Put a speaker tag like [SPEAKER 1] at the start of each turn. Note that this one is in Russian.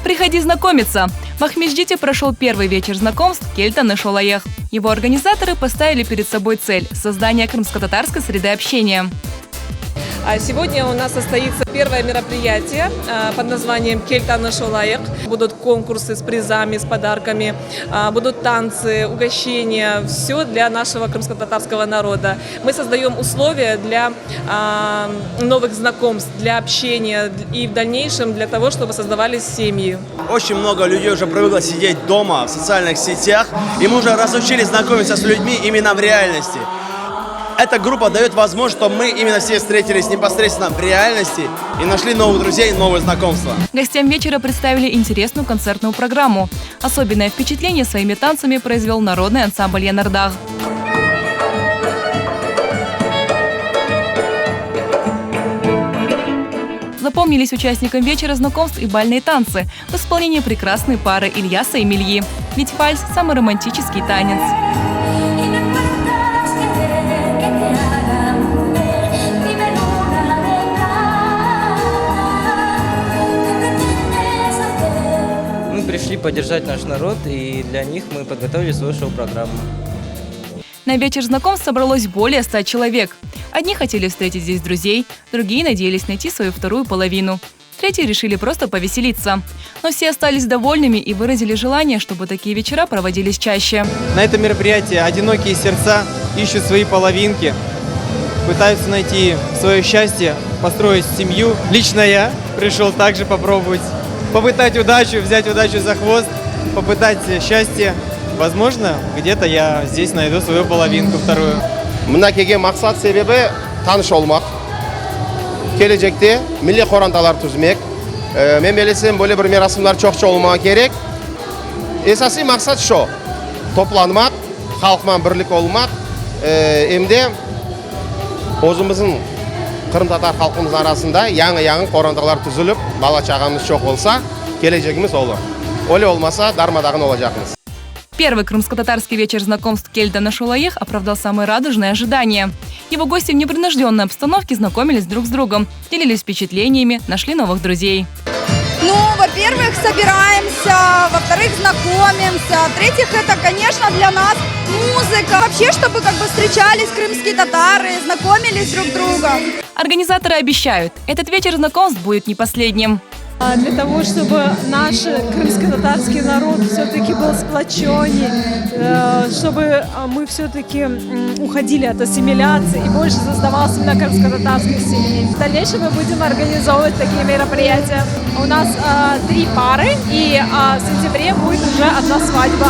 [SPEAKER 1] Приходи знакомиться! В Ахмеджите прошел первый вечер знакомств «Кельтан и Шолаех». Его организаторы поставили перед собой цель – создание крымско-татарской среды общения.
[SPEAKER 2] Сегодня у нас состоится первое мероприятие под названием «Кельтан и Шолаех». Будут конкурсы с призами, с подарками, будут танцы, угощения. Все для нашего крымско-татарского народа. Мы создаем условия для новых знакомств, для общения и в дальнейшем для того, чтобы создавались семьи.
[SPEAKER 3] Очень много людей уже привыкло сидеть дома в социальных сетях, и мы уже разучились знакомиться с людьми именно в реальности. Эта группа дает возможность, чтобы мы именно все встретились непосредственно в реальности и нашли новых друзей, новые знакомства.
[SPEAKER 1] Гостям вечера представили интересную концертную программу. Особенное впечатление своими танцами произвел народный ансамбль «Янардах». Запомнились участникам вечера знакомств и бальные танцы в исполнении прекрасной пары Ильяса и Мильи. Ведь вальс – самый романтический танец.
[SPEAKER 4] Мы пришли поддержать наш народ, и для них мы подготовили свою шоу-программу.
[SPEAKER 1] На вечер знакомств собралось более 100 человек. Одни хотели встретить здесь друзей, другие надеялись найти свою вторую половину. Третьи решили просто повеселиться. Но все остались довольными и выразили желание, чтобы такие вечера проводились чаще.
[SPEAKER 5] На этом мероприятии одинокие сердца ищут свои половинки, пытаются найти свое счастье, построить семью. Лично я пришел также попробовать, попытать удачу, взять удачу за хвост, попытать счастье. Возможно, где-то я здесь найду свою половинку вторую.
[SPEAKER 6] Мына келген мақсат себебі таныш olmak. Келешекте милли қоранталар түзмек. Мен белесем бөле бір мерасымдар чоқчы olmağı керек. Esasi мақсат шо. Toplanmak, халқман бірлік olmak. Emde өзіміздің Қырым-татар халқымыз арасында яңы қоранталар түзіліп, бала чағамыз жоқ болса, келешегimiz olur. Оле olmasa дармадағын olacağımız.
[SPEAKER 1] Первый крымско-татарский вечер знакомств «Кельтан и Шолаех» оправдал самые радужные ожидания. Его гости в непринужденной обстановке знакомились друг с другом, делились впечатлениями, нашли новых друзей.
[SPEAKER 7] Ну, во-первых, собираемся, во-вторых, знакомимся, в-третьих, это, конечно, для нас музыка. Вообще, чтобы встречались крымские татары, знакомились друг с другом.
[SPEAKER 1] Организаторы обещают, этот вечер знакомств будет не последним.
[SPEAKER 2] Для того, чтобы наш крымско-татарский народ все-таки был сплоченнее, чтобы мы все-таки уходили от ассимиляции и больше создавалось именно крымско-татарских семей. В дальнейшем мы будем организовывать такие мероприятия. У нас 3 пары, и в сентябре будет уже 1 свадьба.